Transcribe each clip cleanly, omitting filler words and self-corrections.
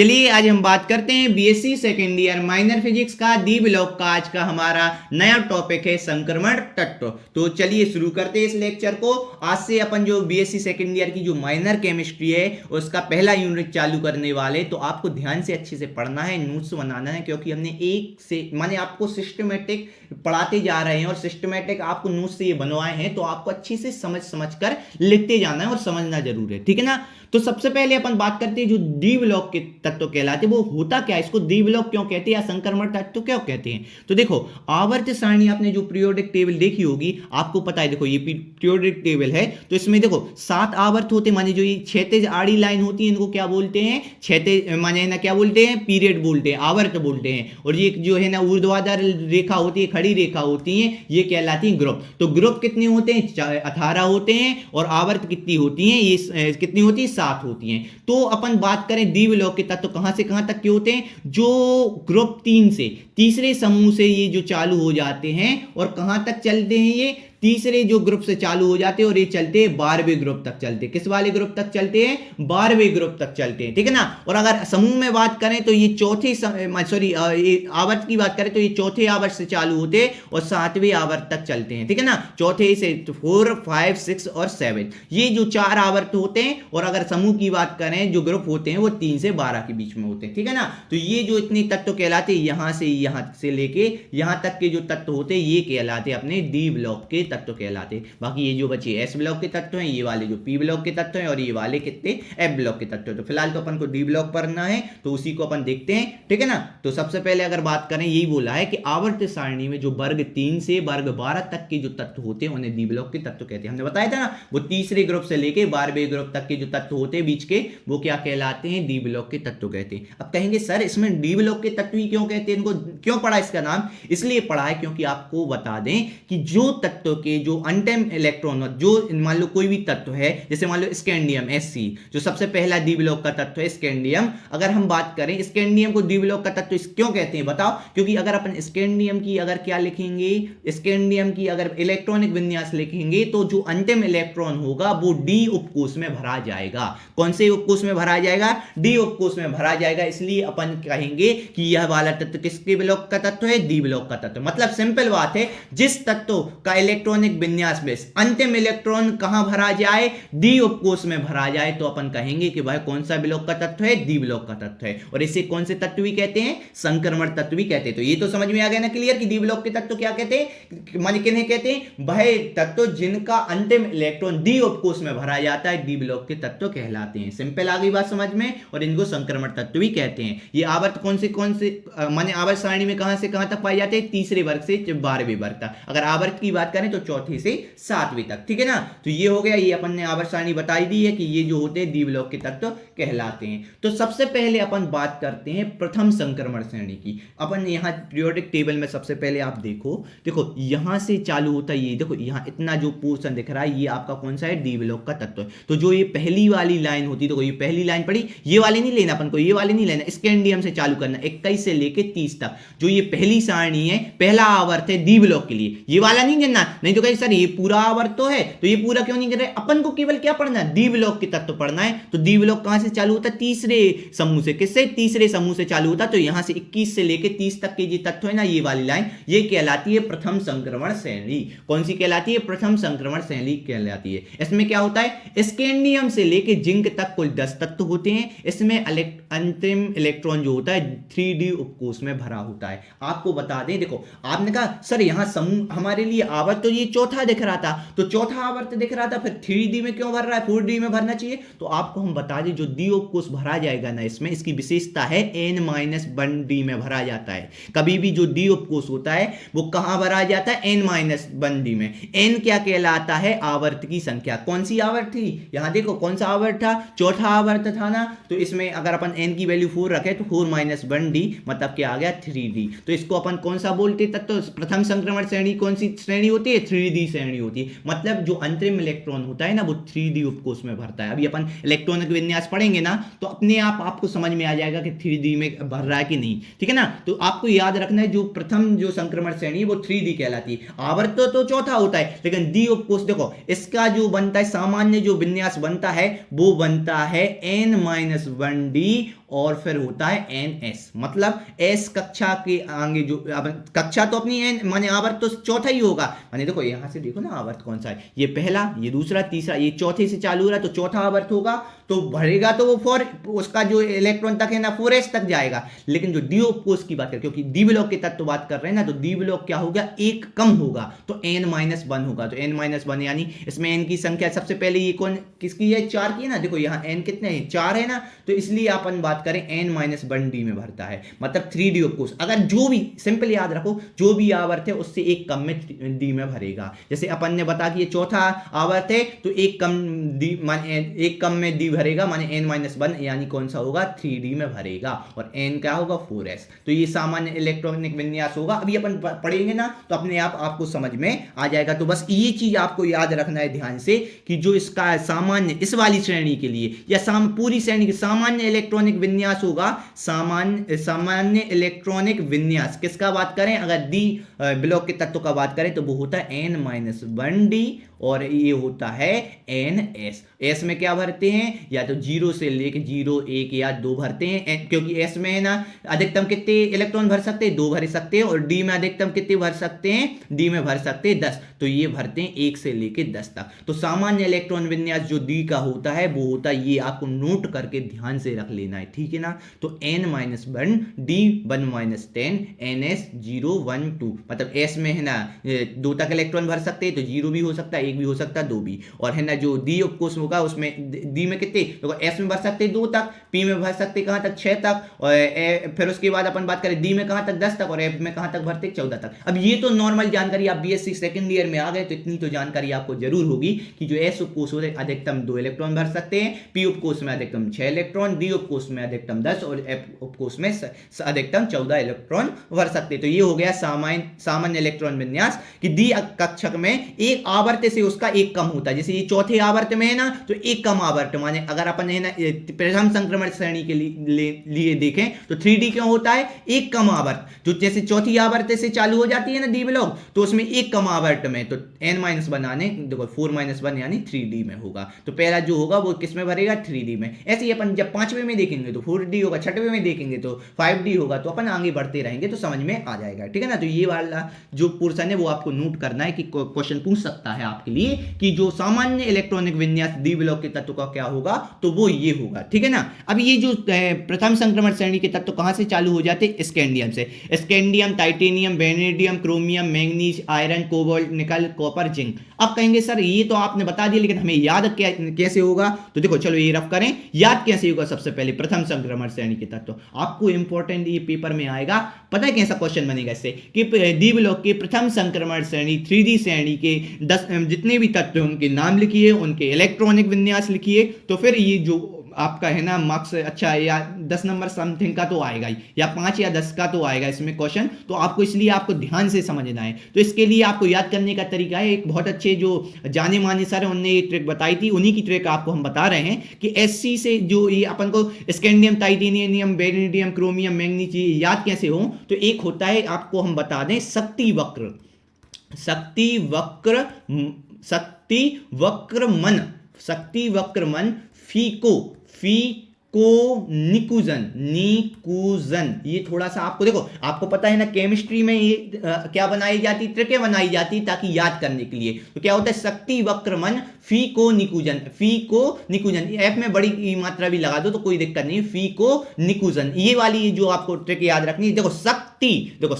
चलिए आज हम बात करते हैं BSc second year minor physics का डी ब्लॉक का। आज का हमारा नया टॉपिक है संक्रमण तत्व। तो चलिए शुरू करते हैं इस लेक्चर को। आज से अपन जो बीएससी सेकेंड ईयर की जो माइनर केमिस्ट्री है उसका पहला यूनिट चालू करने वाले। तो आपको ध्यान से अच्छे से पढ़ना है, नोट्स बनाना है, क्योंकि हमने एक से माने आपको सिस्टमेटिक पढ़ाते जा रहे हैं और सिस्टमेटिक आपको नोट्स से ये बनवाए हैं। तो आपको अच्छे से समझ कर लिखते जाना है और समझना जरूर है, ठीक है ना। तो सबसे पहले अपन बात करते हैं जो डी ब्लॉक के तत्व कहलाते हैं वो होता क्या है, इसको डी ब्लॉक क्यों कहते हैं या संक्रमण तत्व क्यों कहते हैं। तो देखो आवर्त सारणी आपने जो पीरियोडिक टेबल देखी होगी आपको पता है। देखो ये पीरियोडिक टेबल है तो इसमें देखो 7 आवर्त होते, माने जो ये क्षैतिज आड़ी लाइन होती है इनको क्या बोलते हैं, क्षैतिज माने ना क्या बोलते हैं, पीरियड बोलते हैं, आवर्त बोलते हैं। और ये जो है ना ऊर्ध्वाधर रेखा होती है, खड़ी रेखा होती है, ये कहलाती है ग्रुप। तो ग्रुप कितने होते हैं, 18 होते हैं। और आवर्त कितनी होती है, ये कितनी होती है, 7 होती हैं। तो अपन बात करें डी ब्लॉक के तत्व कहां से कहां तक के होते हैं, जो ग्रुप 3 से तीसरे समूह से ये जो चालू हो जाते हैं और कहां तक चलते हैं, ये तीसरे जो ग्रुप से चालू हो जाते हैं और ये चलते हैं 12वें ग्रुप तक चलते हैं। किस वाले ग्रुप तक चलते हैं, 12वें ग्रुप तक चलते हैं, ठीक है ना। और अगर समूह में बात करें तो ये चौथे आवर्त की बात करें तो ये चौथे आवर्त से चालू होते हैं और 7वें आवर्त तक चलते हैं, ठीक है ना। चौथे से 4, 5, 6 और 7 ये जो 4 आवर्त होते हैं। और अगर समूह की बात करें जो ग्रुप होते हैं वो 3 से 12 के बीच में होते हैं, ठीक है ना। तो ये जो इतने तत्व कहलाते हैं, यहां से लेके यहां तक के जो तत्व होते हैं ये कहलाते हैं अपने डी ब्लॉक के तत्व कहलाते। बाकी ये जो बचे एस ब्लॉक के तत्व हैं, ये वाले जो पी ब्लॉक के तत्व हैं और ये वाले कितने एफ ब्लॉक के तत्व हैं। तो फिलहाल तो अपन को डी ब्लॉक पढ़ना है तो उसी को अपन देखते हैं, ठीक है ना। तो सबसे पहले अगर बात करें, यही बोला है कि आवर्त सारणी में जो वर्ग 3 से वर्ग 12 तक के जो तत्व होते हैं उन्हें डी ब्लॉक के तत्व कहते हैं। हमने बताया था ना वो तीसरे ग्रुप से लेके 12वें ग्रुप तक के जो तत्व होते हैं बीच के, वो क्या कहलाते हैं, डी ब्लॉक के तत्व कहते हैं। अब कहेंगे सर इसमें डी ब्लॉक के तत्व ही क्यों कहते हैं, इनको क्यों पढ़ा इसका नाम, इसलिए पढ़ा है क्योंकि आपको बता दें कि जो तत्व के जो अनटाइम इलेक्ट्रॉन, जो मान लो कोई भी तत्व है, जैसे मान लो स्कैंडियम Sc जो सबसे पहला डी ब्लॉक का तत्व है स्कैंडियम। अगर हम बात करें स्कैंडियम को डी ब्लॉक का तत्व क्यों कहते हैं बताओ, क्योंकि अगर अपन स्कैंडियम की अगर क्या लिखेंगे, स्कैंडियम की अगर इलेक्ट्रॉनिक विन्यास लिखेंगे तो जो अंतिम इलेक्ट्रॉन होगा वो डी उपकोष में भरा जाएगा। कौन से उपकोष में भरा जाएगा, डी उपकोष में भरा जाएगा। इसलिए अपन कहेंगे कि यह वाला तत्व किसके ब्लॉक का तत्व है, डी ब्लॉक का तत्व। मतलब सिंपल बात है, जिस तत्व का इलेक्ट्रॉनिक विन्यास में अंतिम इलेक्ट्रॉन कहां भरा जाए, डी उपकोष में भरा जाए, तो अपन कहेंगे कि भाई कौन सा ब्लॉक का तत्व है, डी ब्लॉक का तत्व है। और इसे कौन से तत्व भी कहते हैं, संक्रमण तत्व भी कहते हैं। तो ये तो समझ में आ गया ना क्लियर कि डी ब्लॉक के तत्व क्या कहते हैं, माने किन्हें कहते हैं, वह तत्व जिनका अंतिम इलेक्ट्रॉन डी उपकोष में भरा जाता है डी ब्लॉक के तत्व कहलाते हैं। सिंपल आ गई बात समझ में। और इनको संक्रमण तत्व भी कहते हैं। ये आवर्त कौन से माने आवर्त सारणी में कहां से कहां तक पाए जाते हैं, तीसरे वर्ग से 12वें वर्ग तक। अगर आवर्त की बात करें तो चौथे से 7वीं तक, ठीक है ना। तो ये हो गया, ये अपन ने आवर्त सारणी बताई दी है कि ये जो होते हैं डी ब्लॉक के तत्व कहलाते हैं। तो सबसे पहले अपन बात करते हैं प्रथम संक्रमण श्रेणी की। अपन यहां पीरियोडिक टेबल में सबसे पहले आप देखो यहां से चालू होता है, ये देखो यहां इतना जो पोर्शन दिख रहा है ये आपका कौन सा है, डी ब्लॉक का तत्व है। तो जो ये पहली वाली लाइन होती है, देखो ये पहली लाइन पड़ी, ये वाली नहीं लेना अपन को, ये वाली नहीं लेना, स्कैंडियम से चालू करना 21 से लेके 30 तक। जो ये पहली सारणी है, पहला आवर्त है डी ब्लॉक के लिए, ये वाला नहीं गिनना। नहीं तो कहीं सर ये पूरा आवर्त तो है, तो ये पूरा क्यों नहीं गिन रहे, अपन को केवल क्या पढ़ना है, डी ब्लॉक के तत्व पढ़ना है। तो डी ब्लॉक कहां से चालू होता है, तीसरे समूह से। किससे, तीसरे समूह से चालू होता है। तो यहां से 21 से लेके 30 तक के ये तत्व है ना, ये वाली लाइन, ये कहलाती है प्रथम संक्रमण श्रेणी। कौन सी कहलाती है, प्रथम संक्रमण श्रेणी कहलाती है। इसमें क्या होता है, स्कैंडियम से लेके जिंक तक कुल 10 तत्व होते हैं। इसमें अंतिम इलेक्ट्रॉन जो होता है 3D उपकोष में भरा होता है। आपको बता दें, देखो आपने कहा सर यहां समूह हमारे लिए आवर्त तो ये चौथा दिख रहा था, तो चौथा आवर्त दिख रहा था, फिर 3D में क्यों भर रहा है, 4D में भरना चाहिए। तो आपको हम बता दें जो डी उपकोष भरा जाएगा ना, इसमें इसकी विशेषता है N-1D में भरा जाता है। कभी भी जो डी उपकोष होता है वो कहां भरा जाता है, N-1D में। N क्या कहलाता है, आवर्त की संख्या। कौन सी आवर्त थी, यहां देखो कौन सा आवर्त था, चौथा आवर्त था ना। तो इसमें अगर अपन N की वैल्यू 4 रखे तो 4-1D मतलब क्या आ गया, 3D। तो इसको अपन कौन सा बोलते तत्व, प्रथम संक्रमण श्रेणी कौन सी श्रेणी होती है, है 3D श्रेणी होती है, मतलब जो अंतरिम इलेक्ट्रॉन होता है ना वो 3D उपकोष में भरता है। अभी अपन इलेक्ट्रॉनिक विन्यास पढ़ेंगे ना तो अपने आप आपको समझ में आ जाएगा कि 3D में भर रहा है कि नहीं, ठीक है ना। तो आपको याद रखना है जो प्रथम जो संक्रमण श्रेणी है वो 3D कहलाती है। आवर्त तो चौथा होता है, लेकिन डी उपकोष देखो इसका जो बनता है सामान्य जो विन्यास बनता है वो बनता है n-1d और फिर होता है ns, मतलब s कक्षा के आगे जो कक्षा तो अपनी n माने आवर्त तो चौथा ही होगा। माने देखो यहां से देखो ना आवर्त कौन सा है, ये पहला, ये दूसरा, तीसरा, ये चौथे से चालू हो रहा है तो चौथा आवर्त होगा, तो भरेगा तो वो 4 उसका जो इलेक्ट्रॉन तक है ना 4s तक जाएगा। लेकिन जो डी उपकोष की बात करें, क्योंकि डी ब्लॉक के तत्व बात कर रहे हैं ना, तो डी ब्लॉक क्या होगा, एक कम होगा तो n-1 होगा। तो n-1 यानी इसमें n की संख्या सबसे पहले ये कौन किसकी है, 4 की है ना। देखो यहाँ n कितने हैं, 4 है ना, तो इसलिए अपन बात करें n-1d में भरता है, मतलब 3D उपकोष। अगर जो भी सिंपल याद रखो जो भी आवर्त है उससे एक कम में डी में भरेगा। जैसे अपन ने बता कि ये चौथा आवर्त है तो एक कम में डी भरेगा, माने n-1 यानी कौन सा होगा, 3D में भरेगा, और n क्या होगा, 4s। तो ये सामान्य इलेक्ट्रॉनिक विन्यास होगा। अभी अपन पढ़ेंगे ना तो अपने आप आपको समझ में आ जाएगा। तो बस ये चीज आपको याद रखना है ध्यान से कि जो इसका सामान्य इस वाली श्रेणी के लिए या पूरी श्रेणी के सामान्य इलेक्ट्रॉनिक विन्यास होगा, सामान्य इलेक्ट्रॉनिक विन्यास किसका बात करें, अगर डी ब्लॉक के तत्व का बात करें तो वो होता है n-1d और ये होता है ns। s में क्या भरते हैं, या तो 0 से लेके 0, 1 या 2 भरते हैं, क्योंकि s में है ना अधिकतम कितने इलेक्ट्रॉन भर सकते हैं, 2 भर सकते हैं, और d में अधिकतम कितने भर सकते हैं, d में भर सकते हैं 10, तो ये भरते हैं 1 से लेके 10 तक। तो सामान्य इलेक्ट्रॉन विन्यास जो d का होता है वो होता है, ये आपको नोट करके ध्यान से रख लेना है, ठीक है ना। तो n-1 d 1-10 ns 0 1 2, मतलब s में है ना 2 तक इलेक्ट्रॉन भर सकते हैं, तो 0 भी हो सकता है, 1 भी हो सकता है, 2 भी, और है ना जो डी उपकोष होगा उसमें डी में कितने देखो, एस में भर सकते हैं 2 तक, पी में भर सकते कहां तक 6 तक, और फिर उसके बाद अपन बात करें डी में कहां तक 10 तक, और एफ में कहां तक भरते 14 तक। अब ये तो नॉर्मल जानकारी, आप बीएससी सेकंड ईयर में आ गए तो इतनी तो जानकारी आपको जरूर होगी कि जो एस उपकोष होते अधिकतम 2 इलेक्ट्रॉन भर सकते हैं, पी उपकोष में अधिकतम 6 इलेक्ट्रॉन, डी उपकोष में अधिकतम 10 और एफ उपकोष में अधिकतम 14 इलेक्ट्रॉन भर सकते। तो ये हो गया सामान्य इलेक्ट्रॉन विन्यास कि डी कक्षक में एक आवर्त से उसका एक कम होता है। जैसे ये चौथे आवर्त में है ना तो एक कम आवर्त, माने अगर अपन है ना प्रथम संक्रमण श्रेणी के लिए देखें तो 3D क्यों होता है, एक कम आवर्त, जो जैसे चौथी आवर्त से चालू हो जाती है ना डी ब्लॉक, तो उसमें एक कम आवर्त में, तो n-1 आने देखो 4-1 यानी 3D में होगा। तो पहला जो होगा वो किस में भरेगा, 3D में। ऐसे ही अपन जब 5वें में देखेंगे तो 4D होगा, 6वें में देखेंगे तो 5D होगा, तो अपन आगे बढ़ते रहेंगे तो समझ में आ जाएगा, ठीक है ना। तो ये वाला जो पोर्शन है वो आपको नोट करना है कि क्वेश्चन पूछ सकता है आपके लिए कि जो सामान्य इलेक्ट्रॉनिक विन्यास डी ब्लॉक के तत्व का क्या होगा, तो वो ये होगा, ठीक है ना। अब ये जो प्रथम संक्रमण श्रेणी के तत्व कहां से चालू हो जाते हैं, स्कैंडियम से। Scandium, titanium, vanadium, chromium, manganese, iron, cobalt, निकल, कॉपर, जिंक। अब कहेंगे सर ये तो आपने बता दिया लेकिन हमें याद कैसे होगा, तो देखो चलो ये रफ करें, याद कैसे होगा। सबसे पहले प्रथम संक्रमण श्रेणी के तत्व आपको इंपॉर्टेंट ये पेपर में आएगा, पता है कैसा क्वेश्चन बनेगा इससे कि डी ब्लॉक के प्रथम संक्रमण श्रेणी 3D श्रेणी के 10 जितने भी तत्व उनके नाम लिखिए, उनके इलेक्ट्रॉनिक विन्यास लिखिए, तो फिर ये जो आपका है ना मार्क्स अच्छा या 10 नंबर समथिंग का तो आएगा ही, या 5 या 10 का तो आएगा इसमें क्वेश्चन। तो आपको इसलिए आपको ध्यान से समझना है। तो इसके लिए आपको याद करने का तरीका है, एक बहुत अच्छे जो जाने माने सर है उनने ये ट्रिक बताई थी, उन्हीं की ट्रिक आपको हम बता रहे हैं कि एससी से जो ये अपन को scandium, titanium, vanadium, chromium, manganese याद कैसे हो, तो एक होता है आपको हम बता दें शक्ति वक्र, शक्ति वक्र मन, फीको निकुजन। ये थोड़ा सा आपको देखो, आपको पता है ना केमिस्ट्री में ये क्या बनाई जाती, ट्रिकें बनाई जाती ताकि याद करने के लिए। तो क्या होता है शक्ति वक्रमन फीको निकुजन, एफ में बड़ी मात्रा भी लगा दो तो कोई दिक्कत नहीं, फीको निकुजन, ये वाली जो आपको ट्रिक याद रखनी है। देखो शक्ति, देखो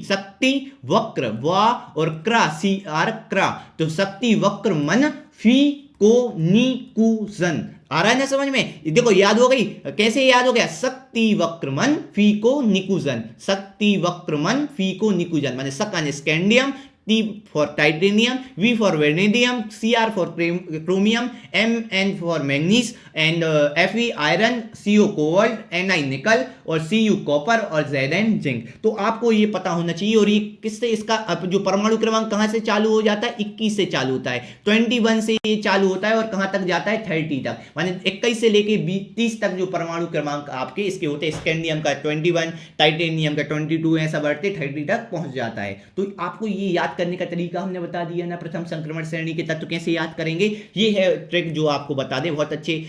शक्ति वक्र वा और क्रा CR क्रा, तो शक्ति वक्र मन फीको निकुजन। आ रहा है ना समझ में, देखो याद हो गई, कैसे याद हो गया, शक्ति वक्रमन फीको निकुजन, शक्ति वक्रमन फीको निकुजन, माने शक scandium, T for titanium, V for vanadium, Cr for chromium, Mn for manganese and Fe iron, Co cobalt, Ni निकल और Cu कॉपर और Zn जिंक। तो आपको ये पता होना चाहिए। और ये किससे, इसका जो परमाणु क्रमांक कहां से चालू हो जाता है, 21 से चालू होता है, 21 से ये चालू होता है और कहां तक जाता है, 30 तक, माने 21 से लेके 30 तक जो परमाणु क्रमांक आपके इसके होते हैं, स्कैंडियम का 21, टाइटेनियम का 22, ऐसा बढ़ते 30 तक पहुंच जाता है। तो आपको ये याद करने का तरीका हमने बता दिया ना, प्रथम संक्रमण श्रेणी के तत्व कैसे याद करेंगे, ये है ट्रिक जो आपको बता दे, बहुत अच्छे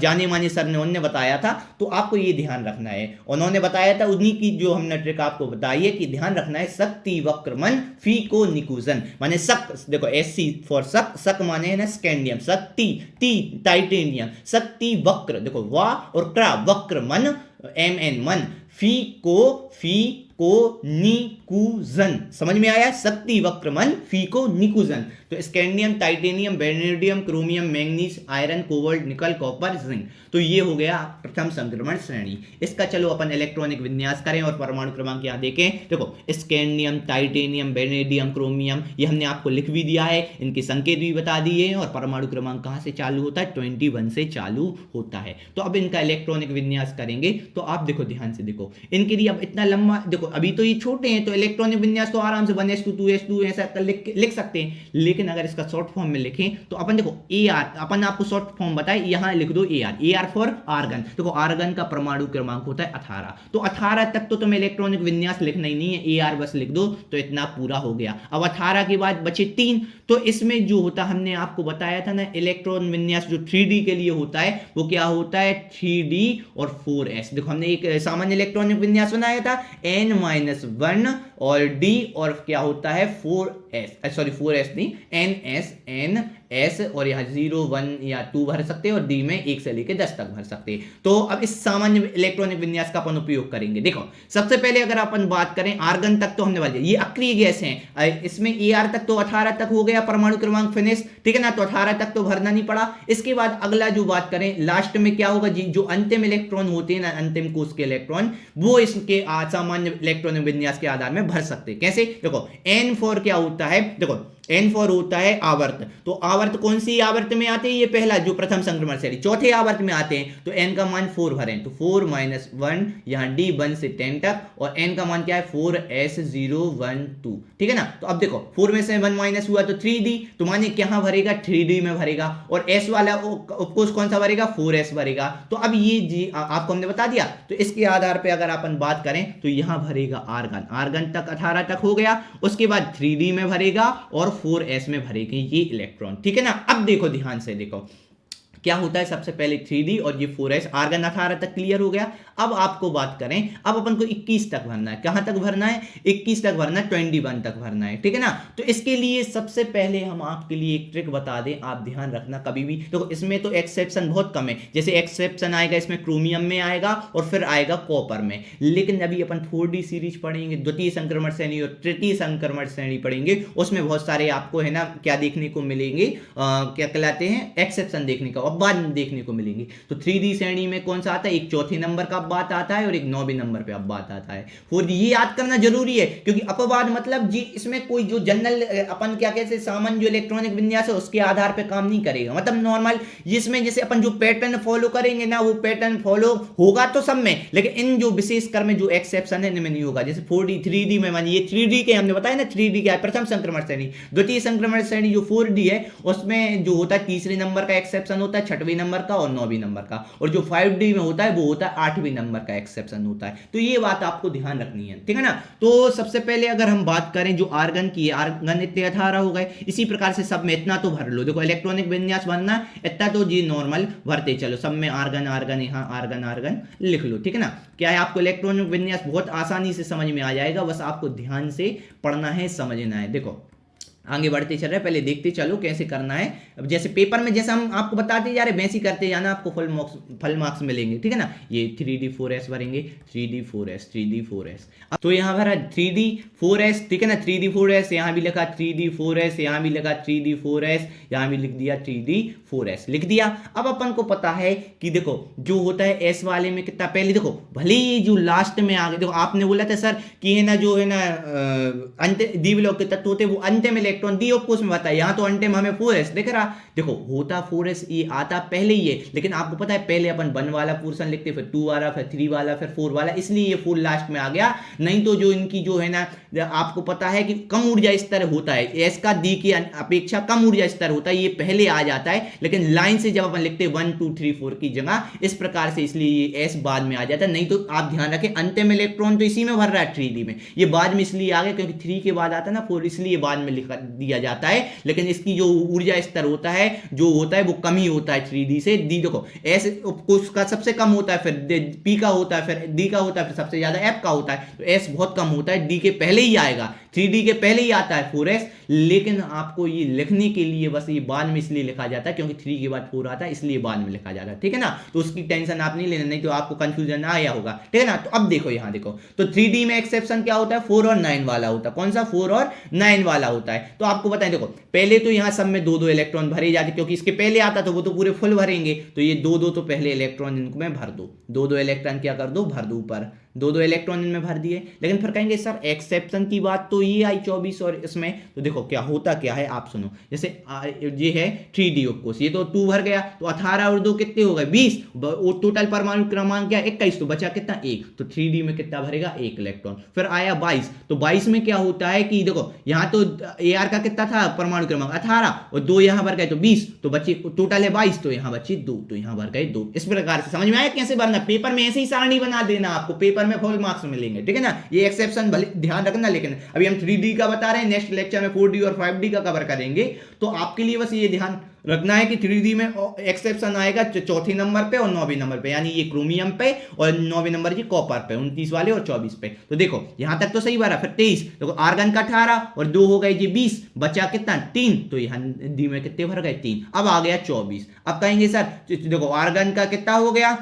जाने माने सर ने उन्होंने बताया था, तो आपको ये ध्यान रखना है। उन्होंने बताया था, उन्हीं की जो हमने ट्रिक आपको बताई है कि ध्यान रखना है शक्ति वक्रमन फीको निकुजन, माने शक, देखो SC फॉर शक, शक माने है ना स्कैंडियम, शक्ति टी टाइटेनियम, शक्ति वक्र देखो वा और क्रा, वक्र मन MN मन, फीको निकुजन, समझ में आया, शक्ति वक्रमन फीको निकुजन। तो scandium, titanium, vanadium, chromium, manganese, iron, cobalt, निकल, कॉपर, जिंक। तो ये हो गया प्रथम संक्रमण श्रेणी। इसका चलो अपन इलेक्ट्रॉनिक विन्यास करें और परमाणु क्रमांक यहाँ देखें। देखो स्कैंडियम, टाइटेनियम, वेनेडियम, क्रोमियम, ये हमने आपको लिख भी दिया है, इनके संकेत भी बता दिए और परमाणु क्रमांक कहाँ से चालू होता है, 21 से चालू होता है। तो अब इनका इलेक्ट्रॉनिक विन्यास करेंगे। तो आप देखो ध्यान से देखो, इनके लिए अब इतना लंबा देखो, अभी तो ये छोटे हैं तो इलेक्ट्रॉनिक विन्यास तो आराम से 1s2 2s2 ऐसा लिख सकते हैं, लेकिन अगर इसका शॉर्ट फॉर्म में लिखें तो अपन देखो AR, अपन आपको शॉर्ट फॉर्म बताए, यहां लिख दो AR फॉर आर्गन। देखो आर्गन का परमाणु क्रमांक होता है 18, तो 18 तक तो तुम्हें इलेक्ट्रॉनिक विन्यास लिखना ही नहीं है, AR बस लिख दो तो इतना पूरा हो गया। अब 18 के बाद बचे 3, तो इसमें जो होता हमने आपको बताया था ना, इलेक्ट्रॉन विन्यास जो 3D के लिए होता है वो क्या होता है, 3D और 4s। देखो हमने एक सामान्य इलेक्ट्रॉनिक विन्यास बनाया था, n-1 और D और क्या होता है 4s, सॉरी 4s नहीं, NS और यहाँ 0 1 या 2 भर सकते हैं और D में 1 से लेकर 10 तक भर सकते हैं। तो अब इस सामान्य इलेक्ट्रॉनिक विन्यास का अपन उपयोग करेंगे। देखो सबसे पहले अगर अपन बात करें आर्गन तक तो हमने बता दिया, ये अक्रिय गैस हैं, इसमें AR तक तो 18 तक हो गया परमाणु क्रमांक फिनिश, ठीक है ना, तो 18 तक तो भरना नहीं पड़ा। इसके बाद अगला जो बात करें लास्ट में क्या होगा, जो अंतिम इलेक्ट्रॉन होते हैं ना, अंतिम कोष के इलेक्ट्रॉन, वो इसके सामान्य इलेक्ट्रॉनिक विन्यास के आधार में भर सकते हैं। कैसे, देखो N4 क्या होता है, देखो N4 होता है आवर्त, तो आवर्त कौन सी आवर्त में आते हैं, ये पहला जो प्रथम संक्रमण श्रेणी, चौथे आवर्त में आते हैं, तो N का मान 4 भरें, तो 4 - 1 यहाँ D 1 से 10 तक, और N का मान क्या है 4s012, ठीक है ना। तो अब देखो 4 में से 1 माइनस हुआ तो 3D, तो माने क्या भरेगा 3D में भरेगा, और S वाला उपकोष कौन सा भरेगा 4s भरेगा। तो अब ये जी आपको हमने बता दिया, तो इसके आधार पर अगर अपन बात करें तो यहाँ भरेगा आर्गन, आर्गन तक 18 तक हो गया, उसके बाद 3D में भरेगा और 4s में भरेंगे ये इलेक्ट्रॉन, ठीक है ना। अब देखो ध्यान से देखो क्या होता है, सबसे पहले 3D और ये 4s, आर्गन 18 तक क्लियर हो गया। अब आपको बात करें, अब अपन को 21 तक भरना है, कहां तक भरना है 21 तक भरना है, 21 तक भरना है, ठीक है ना। तो इसके लिए सबसे पहले हम आपके लिए एक ट्रिक बता दें, आप ध्यान रखना कभी भी, तो इसमें तो एक्सेप्शन बहुत कम है, जैसे एक्सेप्शन आएगा इसमें क्रोमियम में आएगा और फिर आएगा कॉपर में, लेकिन अभी अपन 4D सीरीज पढ़ेंगे, द्वितीय संक्रमण श्रेणी और तृतीय संक्रमण श्रेणी पढ़ेंगे, उसमें बहुत सारे आपको है ना क्या देखने को मिलेंगे, क्या कहलाते हैं एक्सेप्शन देखने का, बाद में देखने को मिलेंगे। तो 3D श्रेणी में कौन सा आता है, एक चौथे नंबर का अपवाद आता है और एक 9वें नंबर पे अपवाद आता है। 4D ये याद करना जरूरी है, क्योंकि अपवाद मतलब जी इसमें कोई जो जनरल अपन क्या कहते हैं सामान्य जो इलेक्ट्रॉनिक विन्यास है उसके आधार पे काम नहीं करेगा, मतलब नॉर्मल जिसमें जैसे अपन जो पैटर्न फॉलो करेंगे ना वो पैटर्न फॉलो होगा तो सब में, लेकिन इन जो विशेष कर में जो एक्सेप्शन है इनमें नहीं होगा। जैसे 4D 3D में मानिए 3D के हमने बताया ना, 3D क्या है प्रथम संक्रमण श्रेणी, द्वितीय संक्रमण श्रेणी जो 4D है उसमें जो होता है तीसरे नंबर का एक्सेप्शन होता है, 6वें नंबर का और 9वें नंबर का, और जो 5D में होता है वो होता है 8वें नंबर का एक्सेप्शन होता है। तो ये बात आपको ध्यान रखनी है, ठीक है ना। तो सबसे पहले अगर हम बात करें जो आर्गन की, आर्गन इतने 18 हो गए, इसी प्रकार से सब में इतना तो भर लो। देखो इलेक्ट्रॉनिक विन्यास भरना इतना तो जी नॉर्मल भरते चलो, सब में आर्गन आर्गन, यहाँ आर्गन आर्गन लिख लो, ठीक है ना। क्या है आपको इलेक्ट्रॉनिक विन्यास बहुत आसानी से समझ में आ जाएगा, बस आपको ध्यान से पढ़ना है, समझना है। देखो आगे बढ़ते चल रहे हैं, पहले देखते चलो कैसे करना है। अब जैसे पेपर में जैसे हम आपको बताते जा रहे हैं वैसे ही करते जाना, आपको फुल मार्क्स मिलेंगे, ठीक है ना। ये 3D4S भरेंगे, 3D4S 3D4S। अब तो यहाँ भरा 3D4S, ठीक है ना, 3D4S, यहाँ भी लिखा 3D4S, यहाँ भी लिखा 3D4S, यहाँ भी लिख दिया 3D4S, लिख दिया। अब अपन को पता है कि देखो जो होता है एस वाले में कितना, पहले देखो भले ही जो लास्ट में आ गए, देखो आपने बोला था सर कि है ना जो है ना अंत डी ब्लॉक के तत्व होते हैं वो अंत में इलेक्ट्रॉन डी ऑफ कोर्स में बताया, यहाँ तो अंत में हमें 4s दिख रहा। देखो होता 4s, ये आता पहले ही है, लेकिन आपको पता है पहले अपन 1 वाला पोर्शन लिखते, फिर 2 वाला, फिर 3 वाला, फिर 4 वाला, इसलिए ये 4 लास्ट में आ गया। नहीं तो जो इनकी जो है ना आपको पता है कि कम ऊर्जा स्तर होता है, एस का डी की अपेक्षा कम ऊर्जा स्तर होता है, ये पहले आ जाता है, लेकिन लाइन से जब अपन लिखते हैं 1 2 3 4 की जगह इस प्रकार से, इसलिए ये एस बाद में आ जाता है। नहीं तो आप ध्यान रखें अंतिम इलेक्ट्रॉन तो इसी में भर रहा है 3D में, ये बाद में इसलिए आ गया क्योंकि 3 के बाद आता है ना 4, इसलिए बाद में लिखा दिया जाता है। लेकिन इसकी जो ऊर्जा स्तर होता है जो होता है वो कम ही होता है 3D से। डी देखो एस उसका सबसे कम होता है, फिर पी का होता है, फिर डी का होता है, फिर सबसे ज्यादा एफ का होता है, तो एस बहुत कम होता है, डी के पहले ही आएगा, 3D के पहले ही आता है 4s। लेकिन आपको ये लिखने के लिए बस ये बाद में इसलिए लिखा जाता है क्योंकि 3 के बाद 4 आता है, इसलिए बाद में लिखा जाता है, ठीक है ना। तो उसकी टेंशन आप नहीं लेना, नहीं तो आपको कंफ्यूजन आया होगा, ठीक है ना। तो अब देखो यहाँ देखो, तो 3D में एक्सेप्शन क्या होता है, 4 और 9 वाला होता है। कौन सा, 4 और 9 वाला होता है। तो आपको बताएं देखो पहले तो यहाँ सब में 2-2 इलेक्ट्रॉन भरे जाते, क्योंकि इसके पहले आता था वो तो पूरे फुल भरेंगे, तो ये 2-2 तो पहले इलेक्ट्रॉन इनको में भर दो, 2-2 इलेक्ट्रॉन क्या कर दो, भर दो ऊपर, 2-2 इलेक्ट्रॉन इनमें भर दिए। लेकिन फिर कहेंगे सर एक्सेप्शन की बात तो ये आई 24 और इसमें, तो देखो क्या होता क्या है आप सुनो। जैसे ये है 3D ऑफ कोर्स, ये तो 2 भर गया, तो 18 और 2 कितने हो गए 20, टोटल परमाणु क्रमांक क्या 21, तो बचा कितना 1, तो 3D में कितना भरेगा 1 इलेक्ट्रॉन। फिर आया 22, तो 22 में क्या होता है कि देखो यहाँ तो AR का कितना था परमाणु क्रमांक 18 और 2 यहाँ भर गए तो 20, तो बचे टोटल है 22, तो यहाँ बचे 2, तो यहाँ भर गए 2। इस प्रकार से समझ में आया कैसे भरना, पेपर में ऐसे ही सारणी बना देना, आपको पेपर में फुल मार्क्स मिलेंगे, ठीक है ना। ये एक्सेप्शन भले ध्यान रखना, लेकिन अभी हम 3D का बता रहे हैं, नेक्स्ट लेक्चर में 4D और 5D का कवर करेंगे। तो आपके लिए बस ये ध्यान रखना है कि 3D में एक्सेप्शन आएगा 4थे नंबर पे और 9वें नंबर पे, यानी ये क्रोमियम पे और 9वें नंबर की कॉपर पे, 29 वाले और 24 पे। तो देखो यहां तक तो सही भरा। फिर 23, देखो आर्गन का 18 और 2 हो गए जी 20, बचा कितना 3, तो यहाँ डी में कितने भर गए 3। अब आ गया 24। अब कहेंगे सर देखो आर्गन का कितना हो गया,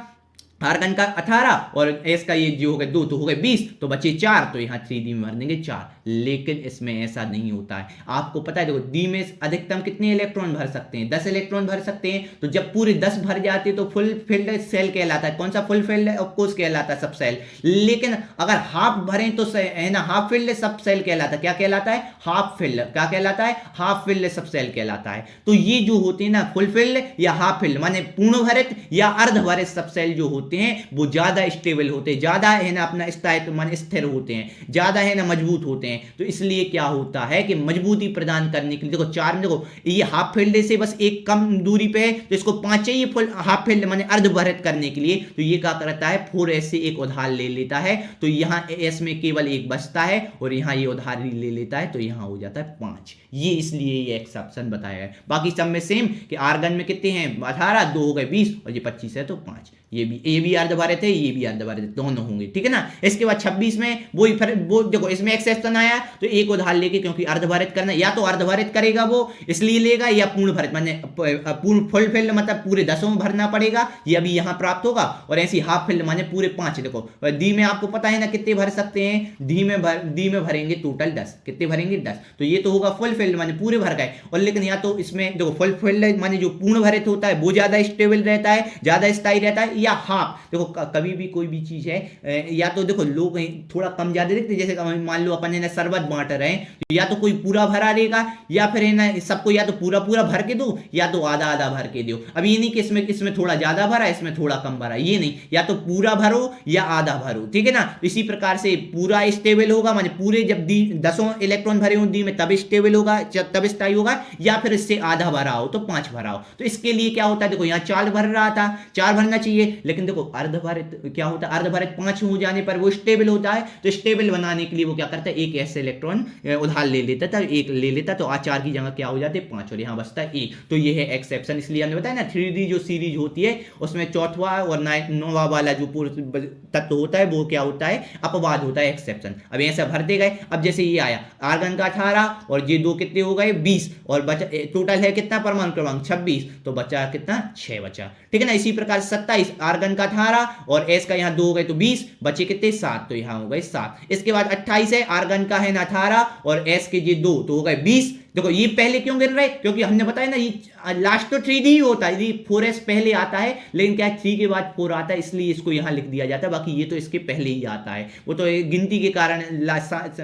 आर्गन का 18 और एस का ये जो हो गए 2, तो हो गए 20, तो बचे 4, तो यहाँ 3D में भर देंगे 4। लेकिन इसमें ऐसा नहीं होता है, आपको पता है देखो डी में अधिकतम कितने इलेक्ट्रॉन भर सकते हैं, 10 इलेक्ट्रॉन भर सकते हैं। तो जब पूरे 10 भर जाते हैं तो फुल फिल्ड सेल कहलाता है। कौन सा फुल फिल्ड, ऑफ कोर्स कहलाता है सब सेल। लेकिन अगर हाफ भरें तो है ना हाफ फिल्ड सब सेल कहलाता है। क्या कहलाता है, हाफ फिल्ड, क्या कहलाता है, हाफ फिल्ड सब सेल कहलाता है। तो ये जो होते हैं ना फुल फिल्ड या हाफ फिल्ड माने पूर्ण भरित या अर्ध भरित सब सेल जो होते हैं वो ज्यादा स्टेबल होते हैं, ज्यादा है ना अपना स्थायित्व मान स्थिर होते हैं, ज्यादा है ना मजबूत होते हैं। तो इसलिए क्या होता है कि मजबूती प्रदान करने के लिए देखो 4 में देखो ये हाफ फील्ड से बस एक कम दूरी पे है, तो इसको 5 चाहिए फुल हाफ फील्ड माने अर्धभरित करने के लिए। तो ये क्या करता है 4s से एक उधार ले लेता है, तो यहां s में केवल एक बचता है और यहां ये उधार ले लेता है, तो यहां हो जाता है 5। ये इसलिए ये एक्सेप्शन बताया है। बाकी सब में सेम कि आर्गन में कितने हैं 18, 2 हो गए 20 और ये 25 है तो 5। ये भी अर्धभारित है, ये भी अर्धभारित है, दोनों होंगे, ठीक है ना। इसके बाद 26 में वो देखो इसमें एक्सेप्शन आया तो एक उधार लेके, क्योंकि अर्धभारित करना या तो अर्धभारित करेगा वो इसलिए लेगा, या पूर्ण भारित माने पूर्ण फुल फील्ड मतलब पूरे 10 में भरना पड़ेगा, ये अभी यहां प्राप्त होगा। और ऐसी हाफ फील्ड माने पूरे 5। देखो डी में आपको पता है ना कितने भर सकते हैं, डी में भरेंगे टोटल 10, कितने भरेंगे 10, तो ये तो होगा फुल फील्ड माने पूरे भर गए। और लेकिन या तो इसमें देखो फुल फील्ड माने जो पूर्ण भरित होता है वो ज्यादा स्टेबल रहता है, ज्यादा स्थायी रहता है, या हाफ। देखो कभी भी कोई भी चीज है या तो देखो लोग थोड़ा कम ज्यादा देखते, जैसे मान लो अपन है ना शरबत बांट रहे हैं, या तो कोई पूरा भरा देगा या फिर है ना सबको या तो पूरा पूरा भर के दो या तो आधा आधा भर के दो। अब ये नहीं कि इसमें थोड़ा ज्यादा भरा इसमें थोड़ा कम भरा, ये नहीं, या तो पूरा भरो या आधा भरो, ठीक है ना। इसी प्रकार से पूरा स्टेबल होगा माने पूरे जब 10 इलेक्ट्रॉन भरे हो डी में तब स्टेबल होगा, तब स्थायी होगा, या फिर इससे आधा भरा हो तो 5 भरा हो। तो इसके लिए क्या होता है देखो यहाँ 4 भर रहा था, 4 भरना चाहिए, लेकिन देखो देखो अर्धभारित क्या होता है, अर्धभारित 5 हो जाने पर वो स्टेबल होता है, तो स्टेबल बनाने के लिए वो क्या करता है, एक ऐसे इलेक्ट्रॉन उधार ले लेता था, एक ले लेता, तो 4 की जगह क्या हो जाते 5 और यहाँ बचता है 1। तो ये है एक्सेप्शन। इसलिए हमने बताया ना 3D जो सीरीज होती है उसमें चौथा और 9वां वाला जो पूर्ण तत्व होता है वो क्या होता है, अपवाद होता है, एक्सेप्शन। अब ऐसा भरते गए। अब जैसे ये आया आर्गन का 18 और ये 2 कितने हो गए 20 और बचा टोटल है कितना परमाणु क्रमांक 26, तो बचा कितना 6 बचा, ठीक है ना। इसी प्रकार 27 आर्गन का 18 और एस का यहाँ 2 हो गए तो 20, बचे कितने 7, तो यहाँ हो गए 7। इसके बाद 28 है आर्गन का है ना 18 और एस के ये 2 तो हो गए 20। देखो ये पहले क्यों गिर रहे, क्योंकि हमने बताया ना ये लास्ट तो 3D ही होता है, ये 4s पहले आता है, लेकिन क्या 3 के बाद 4 आता है इसलिए इसको यहां लिख दिया जाता है, बाकी ये तो इसके पहले ही आता है। वो तो गिनती के कारण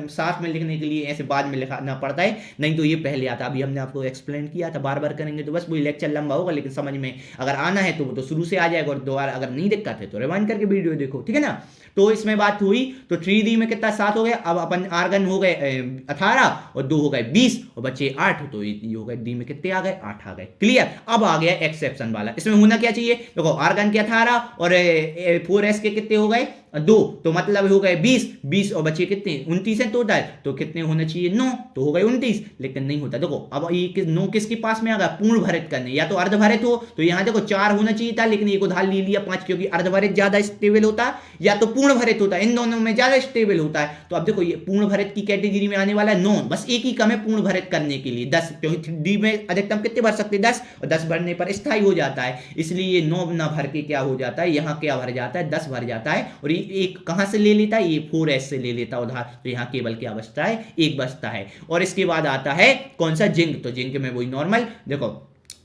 साथ में लिखने के लिए ऐसे बाद में लिखना पड़ता है, नहीं तो ये पहले आता है। अभी हमने आपको एक्सप्लेन किया था, बार बार करेंगे तो बस वही लेक्चर लंबा होगा, लेकिन समझ में अगर आना है तो वो तो शुरू से आ जाएगा, और दोबारा अगर नहीं दिक्कत है तो रिवाइंड करके वीडियो देखो, ठीक है ना। तो इसमें बात हुई, तो 3D में कितना 7 हो गया। अब अपन आर्गन हो गए 18 और 2 हो गए 20 और बचे 8, तो ये हो गए डी में कितने आ गए 8 आ गए। क्लियर। अब आ गया एक्सेप्शन वाला। इसमें होना क्या चाहिए, देखो आर्गन के 18 और 4s के कितने हो गए 2, तो मतलब हो गए 20 और बचे कितने 29 है टोटल, तो कितने होना चाहिए 9, तो हो गए 29, लेकिन नहीं होता। देखो अब ये 9 किसके पास में आ गया, पूर्ण भरित करने, या तो अर्धभरित हो तो यहाँ देखो 4 होना चाहिए था, लेकिन एक उधार ले लिया 5, क्योंकि अर्धभरित ज्यादा स्टेबल होता है या तो पूर्ण भरित होता है, इन दोनों में ज्यादा स्टेबल होता है। तो अब देखो ये पूर्ण भरित की कैटेगरी में आने वाला है 9, बस एक ही कम है पूर्ण भरित करने के लिए 10, क्योंकि डी में अधिकतम कितने भर सकते 10, और 10 भरने पर स्थायी हो जाता है, इसलिए 9 ना भर के क्या हो जाता है, यहाँ क्या भर जाता है 10 भर जाता है, और ये एक कहां से ले लेता है, ये 4s से ले लेता उधार, तो यहाँ केवल क्या बचता है 1 बचता है। और इसके बाद आता है कौन सा, जिंक। तो जिंक में वही नॉर्मल, देखो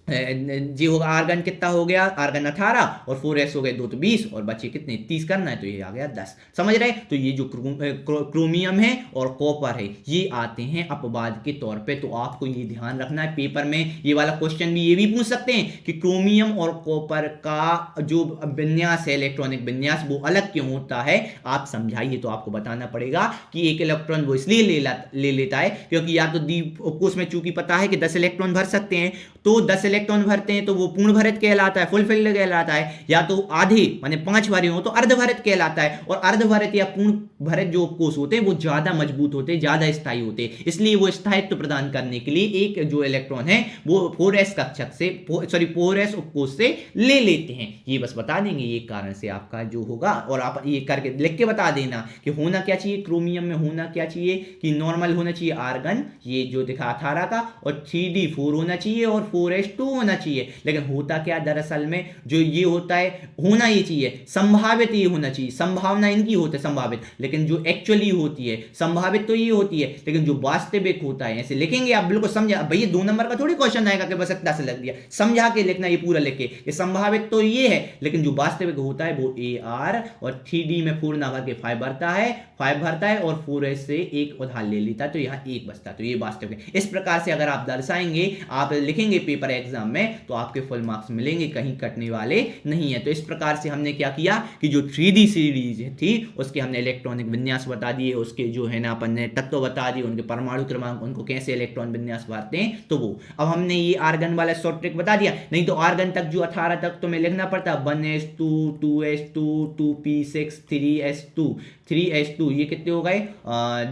जी होगा आर्गन कितना हो गया, आर्गन 18 और 4s हो गए 2 तो 20 और बचे कितने 30 करना है, तो ये आ गया 10। समझ रहे। तो ये जो क्रोमियम है और कॉपर है ये आते हैं अपवाद के तौर पे, तो आपको ये ध्यान रखना है। पेपर में ये वाला क्वेश्चन भी ये भी पूछ सकते हैं कि क्रोमियम और कॉपर का जो विन्यास है, इलेक्ट्रॉनिक विन्यास, वो अलग क्यों होता है, आप समझाइए। तो आपको बताना पड़ेगा कि एक इलेक्ट्रॉन वो इसलिए ले लेता है क्योंकि या तो उसमें चूंकि पता है कि 10 इलेक्ट्रॉन भर सकते हैं, तो 10 इलेक्ट्रॉन भरते हैं तो वो पूर्ण भरित कहलाता है, फुलफिल्ड कहलाता है, या तो आधे माने 5 भरे हो तो अर्धभरित कहलाता है। और अर्धभरित या पूर्ण भरित जो कोष होते हैं वो ज्यादा मजबूत होते हैं, ज्यादा स्थायी होते हैं, इसलिए वो स्थायित्व प्रदान करने के लिए एक जो इलेक्ट्रॉन है वो 4s कक्षक से 4s उपकोष से ले लेते हैं। ये बस बता देंगे ये कारण से आपका जो होगा, और आप ये करके लिख के बता देना कि होना क्या चाहिए, क्रोमियम में होना क्या चाहिए कि नॉर्मल होना चाहिए आर्गन, ये जो दिखा 18 का, और 3d4 होना चाहिए और 4s2 होना चाहिए। लेकिन होता क्या दरअसल में जो ये होता है, होना ये चाहिए संभावित ये होना चाहिए, संभावना इनकी होती है संभावित, लेकिन जो एक्चुअली होती है संभावित तो ये होती है, लेकिन जो वास्तविक होता है ऐसे लिखेंगे आप बिल्कुल समझा। भैया 2 नंबर का थोड़ी क्वेश्चन आएगा कि बस इतना से लग दिया, समझा के लिखना ये पूरा लिख के, संभावित तो ये है, लेकिन जो वास्तविक होता है वो AR और 3D में 4 ना भर के 5 भरता है, 5 भरता है और 4s से 1 उधार ले लेता है, तो यहाँ 1 बचता है, तो ये वास्तविक है। इस प्रकार से अगर आप दर्शाएंगे, आप लिखेंगे पेपर एग्जाम में, तो आपके फुल मार्क्स मिलेंगे, कहीं कटने वाले नहीं है। तो इस प्रकार से हमने क्या किया कि जो 3D सीरीज थी उसके हमने इलेक्ट्रॉनिक विन्यास बता दिए, उसके जो है ना अपन ने तत्व बता दिए, उनके परमाणु क्रमांक, उनको कैसे इलेक्ट्रॉन विन्यास भरते हैं, तो वो अब हमने ये आर्गन वाला शॉर्ट ट्रिक बता दिया। नहीं तो आर्गन तक जो 18 तक तुम्हें लिखना पड़ता 1s2 2s2 2p6 3s2 3s2, ये कितने हो गए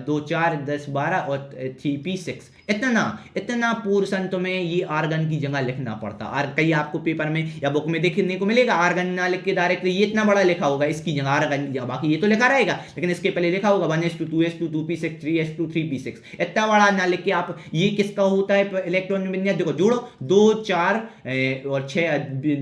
2 4 10 12 और 3p6, इतना पोर्शन तुम्हें ये आर्गन की जगह लिखना पड़ता। कई आपको पेपर में या बुक में देखने को मिलेगा आर्गन ना लिख के डायरेक्ट ये इतना बड़ा लिखा होगा इसकी जगह आर्गन की जगह, बाकी ये तो लिखा रहेगा लेकिन इसके पहले लिखा होगा 1s2 2s2 2p6 3s2 3p6, इतना बड़ा ना लिख के आप ये किसका होता है इलेक्ट्रॉन विन्यास, देखो जोड़ो 2 4 और 6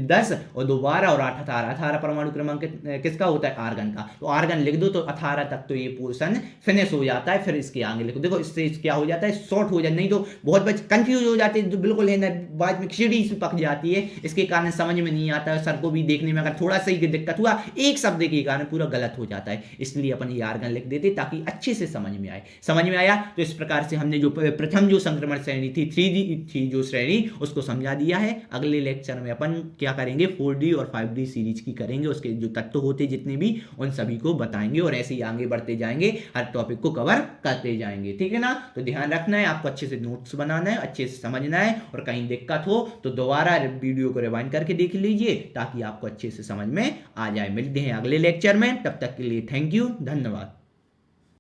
10 और 2 12 और 8 18 परमाणु क्रमांक किसका होता है आर्गन का, तो आर्गन लिख दो तो 18 तक तो ये पोर्शन फिनिश हो जाता है। फिर इसके आगे लिखो, देखो इससे क्या हो जाता है शॉर्ट हो जाता, नहीं तो बहुत बच्चे कंफ्यूज हो जाते हैं, जो बिल्कुल है ना बाद में खिचड़ी सी पक जाती है, इसके कारण समझ में नहीं आता है। सर को भी देखने में अगर थोड़ा सा ही दिक्कत हुआ एक शब्द के कारण पूरा गलत हो जाता है, इसलिए अपन ये आर्गन लिख देते ताकि अच्छे से समझ में आए। समझ में आया। तो इस प्रकार से हमने जो प्रथम जो संक्रमण श्रेणी थी 3D थी जो श्रेणी, उसको समझा दिया है। अगले लेक्चर में अपन क्या करेंगे 4D और 5D सीरीज की करेंगे, उसके जो तत्व होते जितने भी उन सभी को बताएंगे और ऐसे ही आगे बढ़ते जाएंगे, हर टॉपिक को कवर करते जाएंगे। ठीक है ना। तो ध्यान रखना है, आपको अच्छे से नोट्स बनाना है, अच्छे से समझना है, और कहीं दिक्कत हो तो दोबारा वीडियो को रिवाइंड करके देख लीजिए ताकि आपको अच्छे से समझ में आ जाए। मिलते हैं अगले लेक्चर में, तब तक के लिए थैंक यू, धन्यवाद।